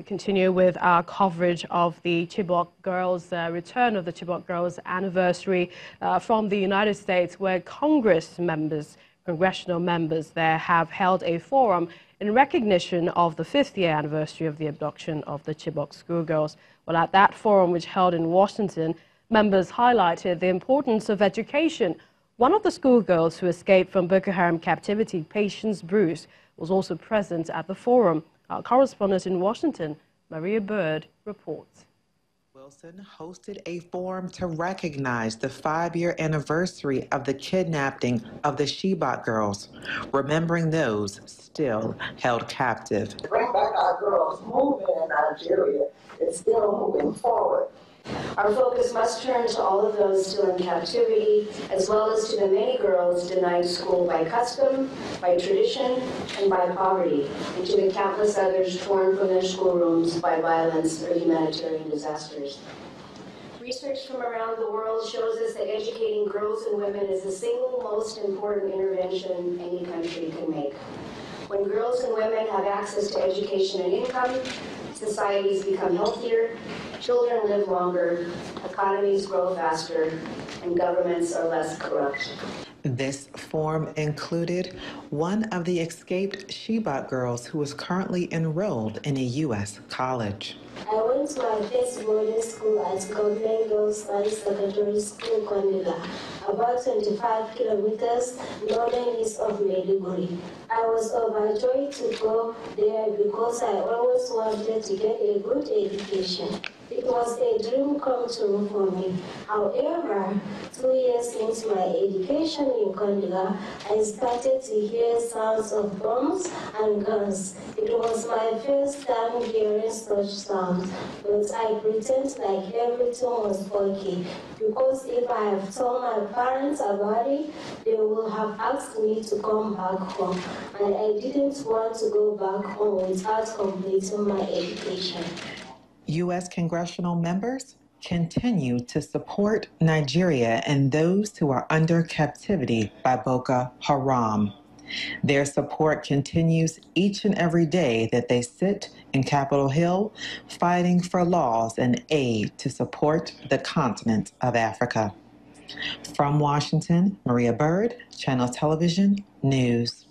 We continue with our coverage of the Chibok girls, return of the Chibok girls anniversary from the United States, where congressional members there have held a forum in recognition of the 5th year anniversary of the abduction of the Chibok schoolgirls. Well, at that forum, which held in Washington, members highlighted the importance of education. One of the schoolgirls who escaped from Boko Haram captivity, Patience Bruce, was also present at the forum. Our correspondent in Washington, Maria Bird, reports. Wilson hosted a forum to recognize the 5-year anniversary of the kidnapping of the Chibok girls, remembering those still held captive. Bring back our girls, moving in Nigeria is still moving forward. Our focus must turn to all of those still in captivity, as well as to the many girls denied school by custom, by tradition, and by poverty, and to the countless others torn from their schoolrooms by violence or humanitarian disasters. Research from around the world shows us that educating girls and women is the single most important intervention any country can make. When girls and women have access to education and income, societies become healthier, children live longer, economies grow faster, and governments are less corrupt. This forum included one of the escaped Chibok girls who is currently enrolled in a U.S. college. I went to my first boarding school at Government Girls High Secondary School, Kondiga, about 25 kilometers northeast of Maiduguri. I was overjoyed to go there because I always wanted to get a good education. It was a dream come true for me. However, 2 years into my education in Kondiga, I started to hear sounds of bombs and guns. It was my first time hearing such sounds, but I pretend like everything was okay, because if I have told my parents about it, they will have asked me to come back home, and I didn't want to go back home without completing my education. U.S. congressional members continue to support Nigeria and those who are under captivity by Boko Haram. Their support continues each and every day that they sit in Capitol Hill fighting for laws and aid to support the continent of Africa. From Washington, Maria Bird, Channel Television News.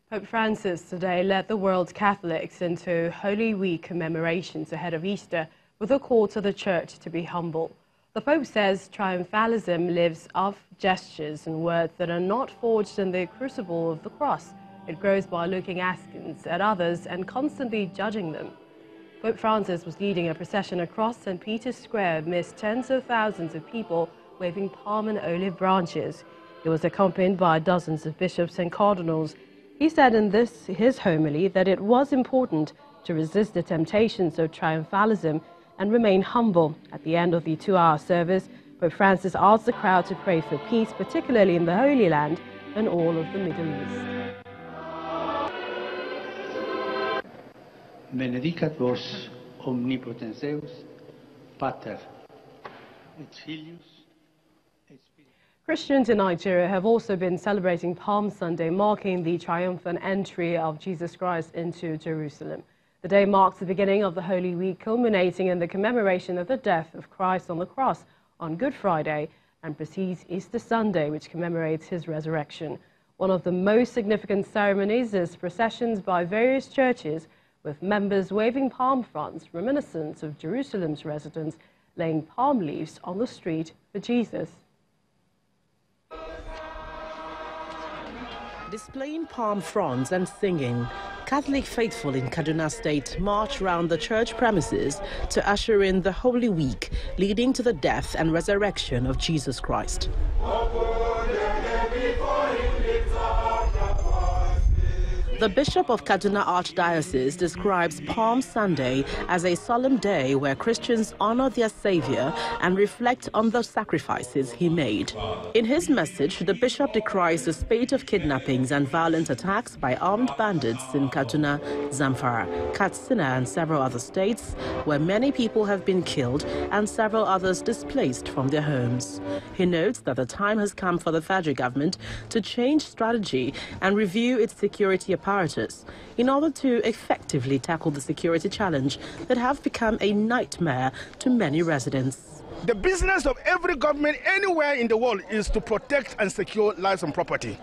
Pope Francis today led the world's Catholics into Holy Week commemorations ahead of Easter with a call to the Church to be humble. The Pope says triumphalism lives off gestures and words that are not forged in the crucible of the cross. It grows by looking askance at others and constantly judging them. Pope Francis was leading a procession across St. Peter's Square amidst tens of thousands of people waving palm and olive branches. He was accompanied by dozens of bishops and cardinals. He said in his homily that it was important to resist the temptations of triumphalism and remain humble. At the end of the 2-hour service, Pope Francis asked the crowd to pray for peace, particularly in the Holy Land and all of the Middle East. Benedicat vos omnipotens Deus, Pater et Filius. Christians in Nigeria have also been celebrating Palm Sunday, marking the triumphant entry of Jesus Christ into Jerusalem. The day marks the beginning of the Holy Week, culminating in the commemoration of the death of Christ on the cross on Good Friday, and precedes Easter Sunday, which commemorates his resurrection. One of the most significant ceremonies is processions by various churches, with members waving palm fronds reminiscent of Jerusalem's residents laying palm leaves on the street for Jesus. Displaying palm fronds and singing, Catholic faithful in Kaduna State march round the church premises to usher in the Holy Week, leading to the death and resurrection of Jesus Christ. The Bishop of Kaduna Archdiocese describes Palm Sunday as a solemn day where Christians honor their Savior and reflect on the sacrifices he made. In his message, the bishop decries the spate of kidnappings and violent attacks by armed bandits in Kaduna, Zamfara, Katsina, and several other states, where many people have been killed and several others displaced from their homes. He notes that the time has come for the federal government to change strategy and review its security apparatus in order to effectively tackle the security challenge that have become a nightmare to many residents. The business of every government anywhere in the world is to protect and secure lives and property.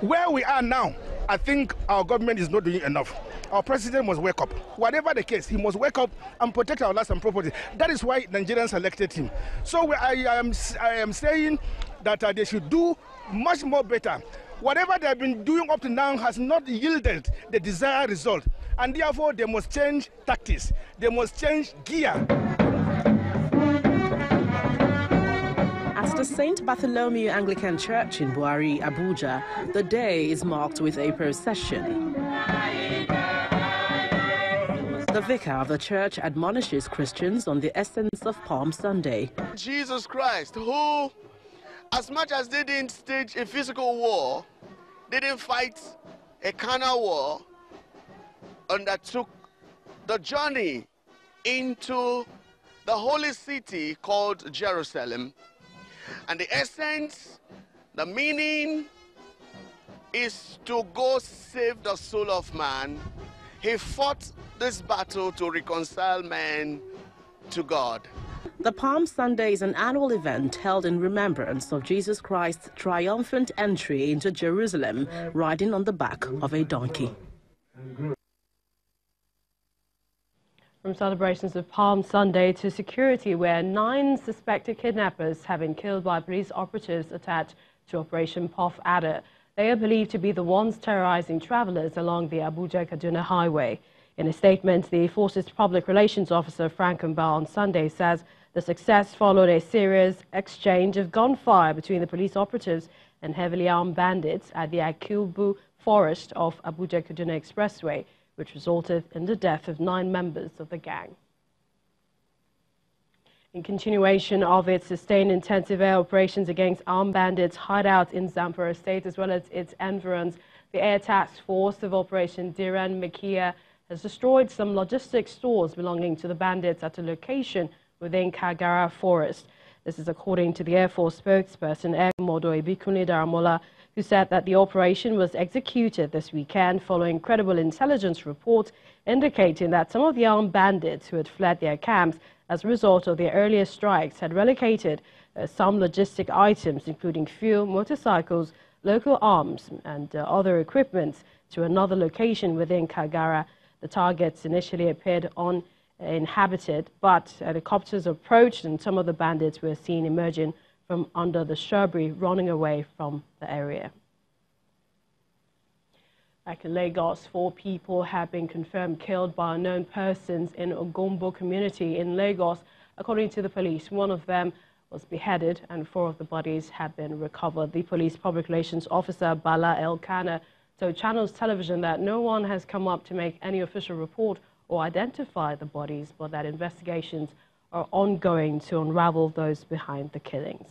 Where we are now, I think our government is not doing enough. Our president must wake up. Whatever the case, he must wake up and protect our lives and property. That is why Nigerians elected him. So I am saying that they should do much more better. Whatever they have been doing up to now has not yielded the desired result, and therefore they must change tactics. They must change gear. At the St. Bartholomew Anglican Church in Buhari, Abuja, the day is marked with a procession. The vicar of the church admonishes Christians on the essence of Palm Sunday. Jesus Christ, who, as much as they didn't stage a physical war, they didn't fight a carnal war, undertook the journey into the holy city called Jerusalem. And the essence, the meaning is to go save the soul of man. He fought this battle to reconcile man to God. The Palm Sunday is an annual event held in remembrance of Jesus Christ's triumphant entry into Jerusalem, riding on the back of a donkey. From celebrations of Palm Sunday to security, where 9 suspected kidnappers have been killed by police operatives attached to Operation Puff Adder. They are believed to be the ones terrorizing travelers along the Abuja-Kaduna highway. In a statement, the force's public relations officer, Frank Mba, on Sunday says the success followed a serious exchange of gunfire between the police operatives and heavily armed bandits at the Akilbu forest of Abuja-Kaduna Expressway, which resulted in the death of 9 members of the gang. In continuation of its sustained intensive air operations against armed bandits hideouts in Zamfara State as well as its environs, the Air Task Force of Operation Diran Mekia has destroyed some logistics stores belonging to the bandits at a location within Kagara Forest. This is according to the Air Force spokesperson, Air Commodore Ibikunle Daramola, who said that the operation was executed this weekend following credible intelligence reports indicating that some of the armed bandits who had fled their camps as a result of their earlier strikes had relocated some logistic items, including fuel, motorcycles, local arms and other equipment to another location within Kagara. The targets initially appeared uninhabited, but helicopters approached and some of the bandits were seen emerging from under the shrubbery, running away from the area. Back in Lagos, 4 people have been confirmed killed by unknown persons in Ogombo community in Lagos. According to the police, 1 of them was beheaded and 4 of the bodies have been recovered. The police public relations officer, Bala Elkanah, told Channels Television that no one has come up to make any official report or identify the bodies, but that investigations are ongoing to unravel those behind the killings.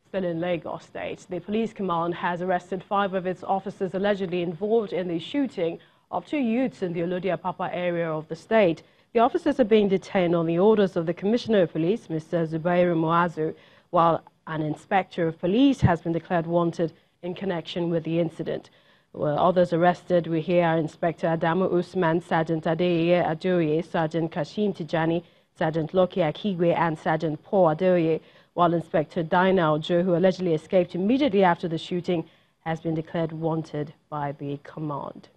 Still in Lagos State, the police command has arrested 5 of its officers allegedly involved in the shooting of 2 youths in the Olodia-Papa area of the state. The officers are being detained on the orders of the Commissioner of Police, Mr. Zubairu Muazu, while an inspector of police has been declared wanted in connection with the incident. Well, others arrested, we hear are Inspector Adamu Usman, Sergeant Adeyeye Adoye, Sergeant Kashim Tijani, Sergeant Loki Akigwe, and Sergeant Paul Adoye, while Inspector Dina Ojo, who allegedly escaped immediately after the shooting, has been declared wanted by the command.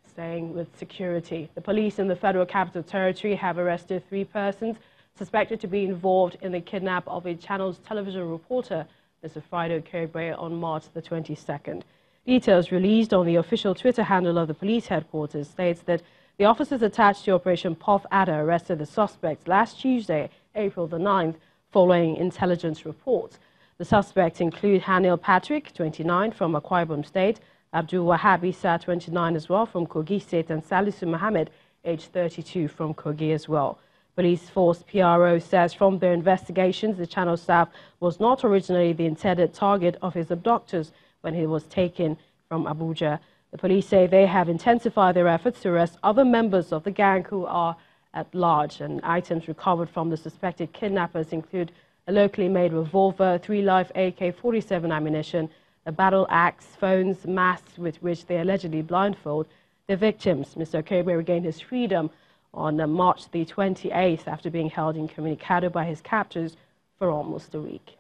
Staying with security, the police in the Federal Capital Territory have arrested 3 persons suspected to be involved in the kidnap of a Channels Television reporter, Mr. Friday Okegbe, on March the 22nd. Details released on the official Twitter handle of the police headquarters states that the officers attached to Operation Puff Adder arrested the suspects last Tuesday, April the 9th, following intelligence reports. The suspects include Hanil Patrick, 29, from Akwa Ibom State, Abdul Wahab Issa, 29 as well, from Kogi State, and Salisu Mohammed, aged 32, from Kogi as well. Police force PRO says from their investigations, the channel staff was not originally the intended target of his abductors when he was taken from Abuja. The police say they have intensified their efforts to arrest other members of the gang who are at large, and items recovered from the suspected kidnappers include a locally made revolver, 3 live AK-47 ammunition, a battle axe, phones, masks with which they allegedly blindfold the victims. Mr. Okebe regained his freedom on March the 28th after being held incommunicado by his captors for almost a week.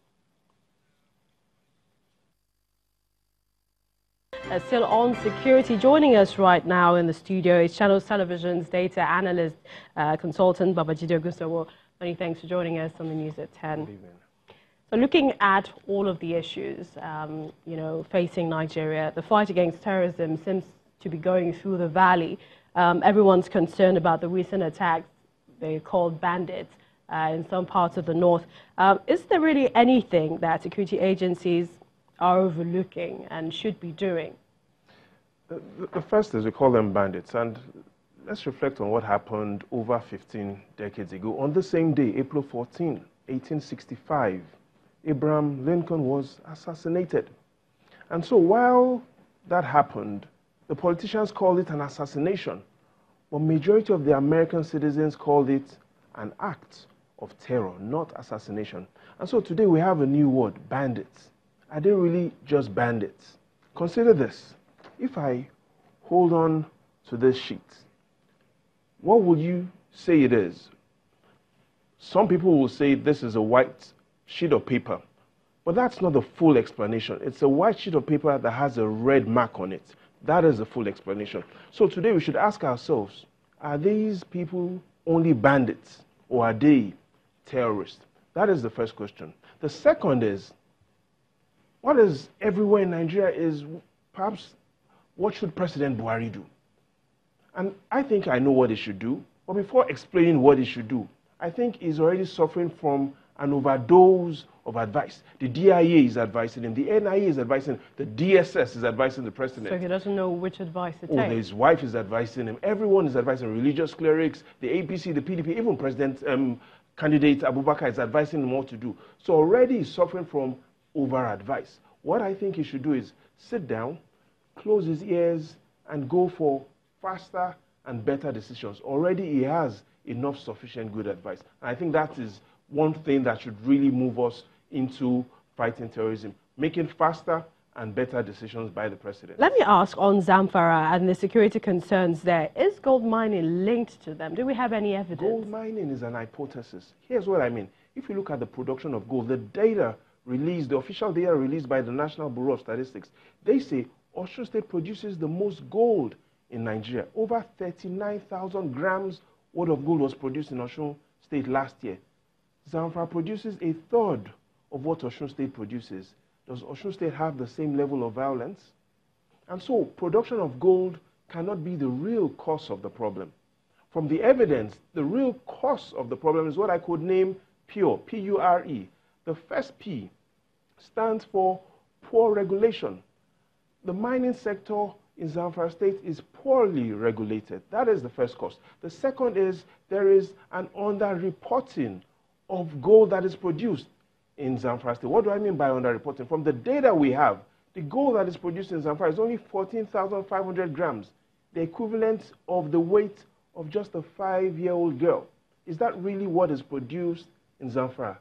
Still on security, joining us right now in the studio is Channels Television's data analyst consultant Babajide Ogunsowo. Many thanks for joining us on the news at 10. Good evening. So looking at all of the issues, facing Nigeria, the fight against terrorism seems to be going through the valley. Everyone's concerned about the recent attacks they called bandits in some parts of the north. Is there really anything that security agencies are overlooking and should be doing? The first is we call them bandits, and let's reflect on what happened over 15 decades ago. On the same day, April 14, 1865, Abraham Lincoln was assassinated. And so while that happened, the politicians called it an assassination, but majority of the American citizens called it an act of terror, not assassination. And so today we have a new word, bandits. Are they really just bandits? Consider this. If I hold on to this sheet, what would you say it is? Some people will say this is a white sheet of paper, but that's not the full explanation. It's a white sheet of paper that has a red mark on it. That is the full explanation. So today we should ask ourselves, are these people only bandits or are they terrorists? That is the first question. The second is, what is everywhere in Nigeria is perhaps what should President Buhari do? And I think I know what he should do, but before explaining what he should do, I think he's already suffering from an overdose of advice. The DIA is advising him, the NIA is advising him, the DSS is advising the president. So he doesn't know which advice to take. His wife is advising him, everyone is advising him, religious clerics, the APC, the PDP, even President candidate Abubakar is advising him what to do. So already he's suffering from over-advice. What I think he should do is sit down, close his ears, and go for faster and better decisions. Already he has enough sufficient good advice. And I think that is one thing that should really move us into fighting terrorism, making faster and better decisions by the president. Let me ask on Zamfara and the security concerns there. Is gold mining linked to them? Do we have any evidence? Gold mining is an hypothesis. Here's what I mean. If you look at the production of gold, the data released, the official data released by the National Bureau of Statistics, they say Osun State produces the most gold in Nigeria. Over 39,000 grams worth of gold was produced in Osun State last year. Zamfara produces a third of what Osun State produces. Does Osun State have the same level of violence? And so production of gold cannot be the real cause of the problem. From the evidence, the real cause of the problem is what I could name PURE, P-U-R-E. The first P stands for poor regulation. The mining sector in Zamfara State is poorly regulated. That is the first cause. The second is there is an under-reporting of gold that is produced in Zamfara State. What do I mean by under-reporting? From the data we have, the gold that is produced in Zamfara is only 14,500 grams, the equivalent of the weight of just a 5-year-old girl. Is that really what is produced in Zamfara?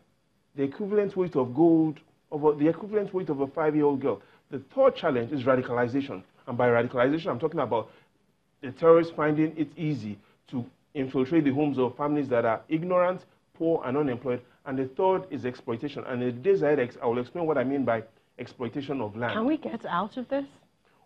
The equivalent weight of gold, the equivalent weight of a 5-year-old girl. The third challenge is radicalization. And by radicalization, I'm talking about the terrorists finding it easy to infiltrate the homes of families that are ignorant, poor, and unemployed. And the third is exploitation. And in the days ahead, I will explain what I mean by exploitation of land. Can we get out of this?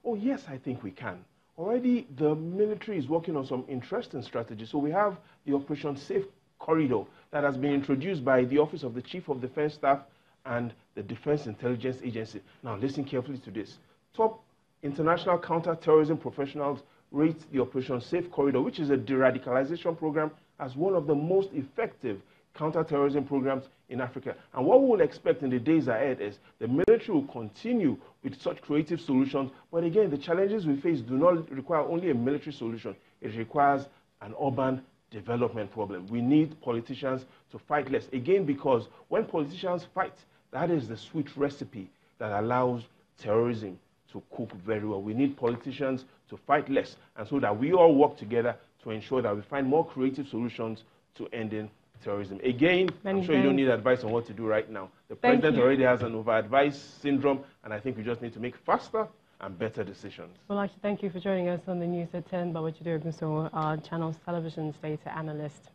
Oh, yes, I think we can. Already, the military is working on some interesting strategies. So we have the Operation Safe Corridor that has been introduced by the Office of the Chief of Defense Staff and the Defense Intelligence Agency. Now, listen carefully to this. Top international counter-terrorism professionals rate the Operation Safe Corridor, which is a de-radicalization program, as one of the most effective counter-terrorism programs in Africa. And what we will expect in the days ahead is the military will continue with such creative solutions. But again, the challenges we face do not require only a military solution. It requires an urban development problem. We need politicians to fight less. Again, because when politicians fight, that is the sweet recipe that allows terrorism to cook very well. We need politicians to fight less, and so that we all work together to ensure that we find more creative solutions to ending terrorism. Again, I'm sure you don't need advice on what to do right now. The president already has an over-advice syndrome, and I think we just need to make faster and better decisions. Well, actually, thank you for joining us on the News at 10. Babatunde Ogunso, our channel's television data analyst.